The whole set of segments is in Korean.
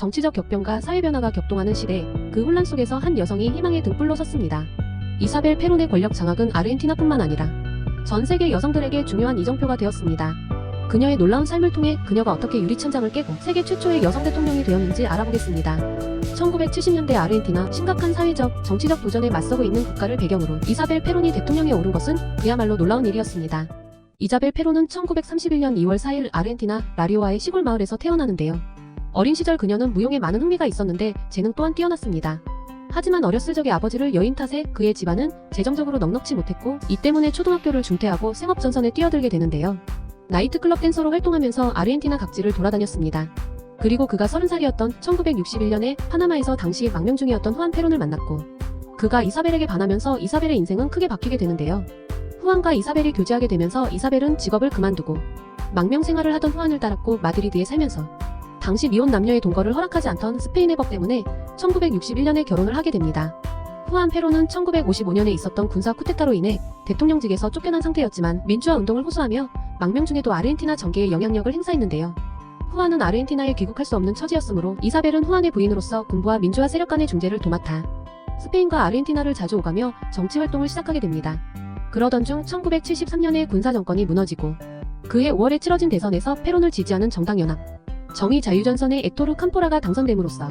정치적 격변과 사회변화가 격동하는 시대, 그 혼란 속에서 한 여성이 희망의 등불로 섰습니다. 이사벨 페론의 권력 장악은 아르헨티나뿐만 아니라 전 세계 여성들에게 중요한 이정표가 되었습니다. 그녀의 놀라운 삶을 통해 그녀가 어떻게 유리천장을 깨고 세계 최초의 여성 대통령이 되었는지 알아보겠습니다. 1970년대 아르헨티나 심각한 사회적, 정치적 도전에 맞서고 있는 국가를 배경으로 이사벨 페론이 대통령에 오른 것은 그야말로 놀라운 일이었습니다. 이자벨 페론은 1931년 2월 4일 아르헨티나 라리오아의 시골 마을에서 태어나는데요. 어린 시절 그녀는 무용에 많은 흥미가 있었는데 재능 또한 뛰어났습니다. 하지만 어렸을 적의 아버지를 여인 탓에 그의 집안은 재정적으로 넉넉지 못했고 이 때문에 초등학교를 중퇴하고 생업 전선에 뛰어들게 되는데요. 나이트클럽 댄서로 활동하면서 아르헨티나 각지를 돌아다녔습니다. 그리고 그가 30살이었던 1961년에 파나마에서 당시 망명 중이었던 후안 페론을 만났고 그가 이사벨에게 반하면서 이사벨의 인생은 크게 바뀌게 되는데요. 후안과 이사벨이 교제하게 되면서 이사벨은 직업을 그만두고 망명 생활을 하던 후안을 따랐고 마드리드에 살면서 당시 미혼 남녀의 동거를 허락하지 않던 스페인의 법 때문에 1961년에 결혼을 하게 됩니다. 후안 페론은 1955년에 있었던 군사 쿠데타로 인해 대통령직에서 쫓겨난 상태였지만 민주화 운동을 호소하며 망명 중에도 아르헨티나 정계에 영향력을 행사했는데요. 후안은 아르헨티나에 귀국할 수 없는 처지였으므로 이사벨은 후안의 부인으로서 군부와 민주화 세력 간의 중재를 도맡아 스페인과 아르헨티나를 자주 오가며 정치 활동을 시작하게 됩니다. 그러던 중 1973년에 군사 정권이 무너지고 그해 5월에 치러진 대선에서 페론을 지지하는 정당연합 정의자유전선의 에토르 캄포라가 당선됨으로써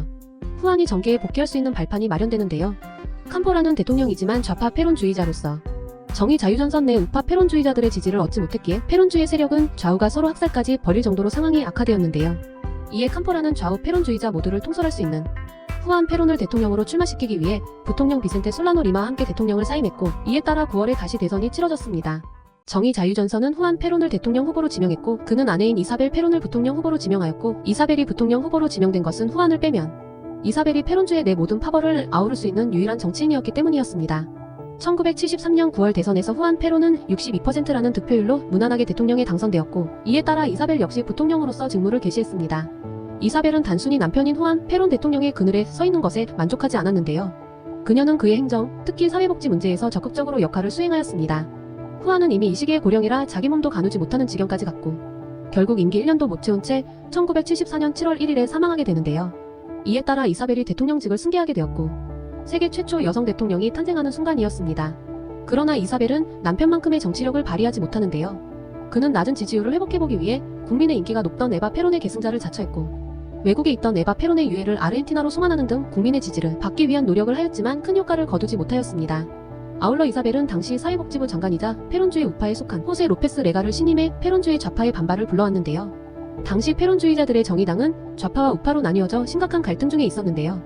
후안이 정계에 복귀할 수 있는 발판이 마련되는데요. 캄포라는 대통령이지만 좌파 페론주의자로서 정의자유전선 내 우파 페론주의자들의 지지를 얻지 못했기에 페론주의 세력은 좌우가 서로 학살까지 벌일 정도로 상황이 악화되었는데요. 이에 캄포라는 좌우 페론주의자 모두를 통솔할 수 있는 후안 페론을 대통령으로 출마시키기 위해 부통령 비센테 솔라노 리마와 함께 대통령을 사임했고 이에 따라 9월에 다시 대선이 치러졌습니다. 정의자유전선은 후안 페론을 대통령 후보로 지명했고 그는 아내인 이사벨 페론을 부통령 후보로 지명하였고 이사벨이 부통령 후보로 지명된 것은 후안을 빼면 이사벨이 페론주의 내 모든 파벌을 아우를 수 있는 유일한 정치인이었기 때문이었습니다. 1973년 9월 대선에서 후안 페론은 62%라는 득표율로 무난하게 대통령에 당선되었고 이에 따라 이사벨 역시 부통령으로서 직무를 개시했습니다. 이사벨은 단순히 남편인 후안 페론 대통령의 그늘에 서 있는 것에 만족하지 않았는데요. 그녀는 그의 행정, 특히 사회복지 문제에서 적극적으로 역할을 수행하였습니다. 후안은 이미 이 시기에 고령이라 자기 몸도 가누지 못하는 지경까지 갔고 결국 임기 1년도 못 채운 채 1974년 7월 1일에 사망하게 되는데요. 이에 따라 이사벨이 대통령직을 승계하게 되었고 세계 최초 여성 대통령이 탄생하는 순간이었습니다. 그러나 이사벨은 남편만큼의 정치력을 발휘하지 못하는데요. 그는 낮은 지지율을 회복해보기 위해 국민의 인기가 높던 에바 페론의 계승자를 자처했고 외국에 있던 에바 페론의 유해를 아르헨티나로 송환하는 등 국민의 지지를 받기 위한 노력을 하였지만 큰 효과를 거두지 못하였습니다. 아울러 이사벨은 당시 사회복지부 장관이자 페론주의 우파에 속한 호세 로페스 레가를 신임해 페론주의 좌파의 반발을 불러왔는데요. 당시 페론주의자들의 정의당은 좌파와 우파로 나뉘어져 심각한 갈등 중에 있었는데요.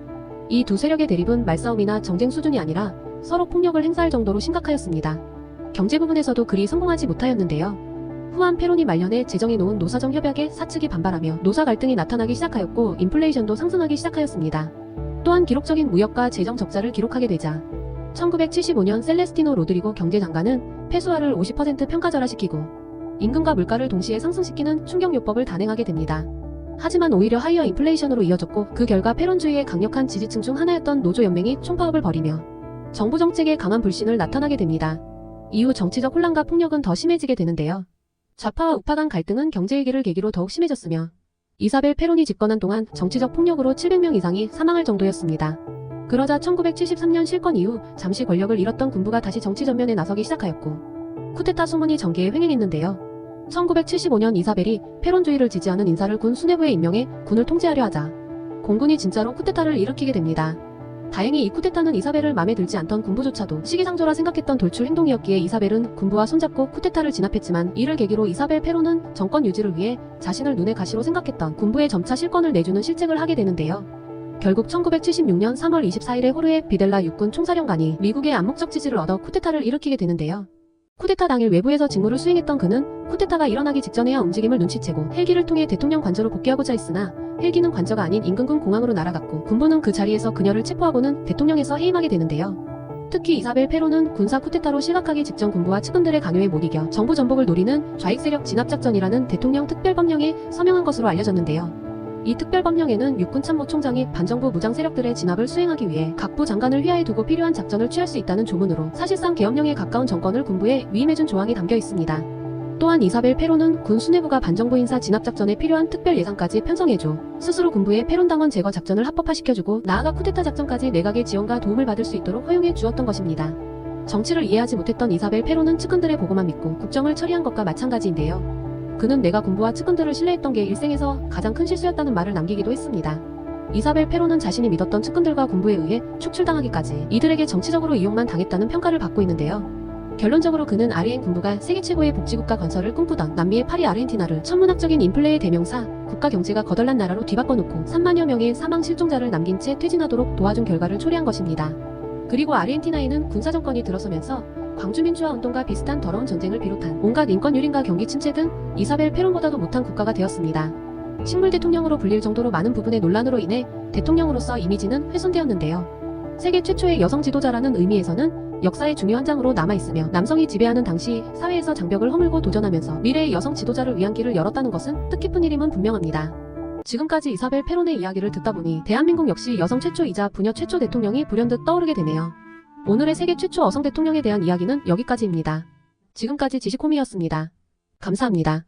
이 두 세력의 대립은 말싸움이나 정쟁 수준이 아니라 서로 폭력을 행사할 정도로 심각하였습니다. 경제 부분에서도 그리 성공하지 못하였는데요. 후안 페론이 말년에 제정해 놓은 노사정 협약에 사측이 반발하며 노사 갈등이 나타나기 시작하였고 인플레이션도 상승하기 시작하였습니다. 또한 기록적인 무역과 재정 적자를 기록하게 되자 1975년 셀레스티노 로드리고 경제장관은 페소화를 50% 평가절하시키고 임금과 물가를 동시에 상승시키는 충격요법을 단행하게 됩니다. 하지만 오히려 하이어 인플레이션으로 이어졌고 그 결과 페론주의의 강력한 지지층 중 하나였던 노조연맹이 총파업을 벌이며 정부 정책에 강한 불신을 나타나게 됩니다. 이후 정치적 혼란과 폭력은 더 심해지게 되는데요. 좌파와 우파 간 갈등은 경제위기를 계기로 더욱 심해졌으며 이사벨 페론이 집권한 동안 정치적 폭력으로 700명 이상이 사망할 정도였습니다. 그러자 1973년 실권 이후 잠시 권력을 잃었던 군부가 다시 정치 전면에 나서기 시작하였고 쿠데타 소문이 전개에 횡행했는데요. 1975년 이사벨이 페론주의를 지지하는 인사를 군 수뇌부에 임명해 군을 통제하려 하자 공군이 진짜로 쿠데타를 일으키게 됩니다. 다행히 이 쿠데타는 이사벨을 맘에 들지 않던 군부조차도 시기상조라 생각했던 돌출 행동이었기에 이사벨은 군부와 손잡고 쿠데타를 진압했지만 이를 계기로 이사벨 페론은 정권 유지를 위해 자신을 눈의 가시로 생각했던 군부에 점차 실권을 내주는 실책을 하게 되는데요. 결국 1976년 3월 24일에 호르헤 비델라 육군 총사령관이 미국의 암묵적 지지를 얻어 쿠데타를 일으키게 되는데요. 쿠데타 당일 외부에서 직무를 수행했던 그는 쿠데타가 일어나기 직전에야 움직임을 눈치채고 헬기를 통해 대통령 관저로 복귀하고자 했으나 헬기는 관저가 아닌 인근군 공항으로 날아갔고 군부는 그 자리에서 그녀를 체포하고는 대통령에서 해임하게 되는데요. 특히 이사벨 페론은 군사 쿠데타로 실각하기 직전 군부와 측근들의 간요에 못 이겨 정부 전복을 노리는 좌익 세력 진압작전이라는 대통령 특별법령에 서명한 것으로 알려졌는데요. 이 특별법령에는 육군참모총장이 반정부 무장 세력들의 진압을 수행하기 위해 각부 장관을 휘하에 두고 필요한 작전을 취할 수 있다는 조문으로 사실상 계엄령에 가까운 정권을 군부에 위임해준 조항이 담겨 있습니다. 또 또한 이사벨 페론은 군 수뇌부가 반정부 인사 진압작전에 필요한 특별 예산까지 편성해줘 스스로 군부의 페론당원 제거 작전을 합법화시켜주고 나아가 쿠데타 작전까지 내각의 지원과 도움을 받을 수 있도록 허용해 주었던 것입니다. 정치를 이해하지 못했던 이사벨 페론은 측근들의 보고만 믿고 국정을 처리한 것과 마찬가지인데요. 그는 내가 군부와 측근들을 신뢰했던 게 일생에서 가장 큰 실수였다는 말을 남기기도 했습니다. 이사벨 페론은 자신이 믿었던 측근들과 군부에 의해 축출당하기까지 이들에게 정치적으로 이용만 당했다는 평가를 받고 있는데요. 결론적으로 그는 아르헨 군부가 세계 최고의 복지국가 건설을 꿈꾸던 남미의 파리 아르헨티나를 천문학적인 인플레의 대명사, 국가 경제가 거덜난 나라로 뒤바꿔놓고 3만여 명의 사망 실종자를 남긴 채 퇴진하도록 도와준 결과를 초래한 것입니다. 그리고 아르헨티나에는 군사정권이 들어서면서 광주민주화 운동과 비슷한 더러운 전쟁을 비롯한 온갖 인권 유린과 경기 침체 등 이사벨 페론보다도 못한 국가가 되었습니다. 식물 대통령으로 불릴 정도로 많은 부분의 논란으로 인해 대통령으로서 이미지는 훼손되었는데요. 세계 최초의 여성 지도자라는 의미에서는 역사의 중요한 장으로 남아있으며 남성이 지배하는 당시 사회에서 장벽을 허물고 도전하면서 미래의 여성 지도자를 위한 길을 열었다는 것은 뜻깊은 일임은 분명합니다. 지금까지 이사벨 페론의 이야기를 듣다 보니 대한민국 역시 여성 최초이자 부녀 최초 대통령이 불현듯 떠오르게 되네요. 오늘의 세계 최초 여성 대통령에 대한 이야기는 여기까지입니다. 지금까지 지식홈이었습니다. 감사합니다.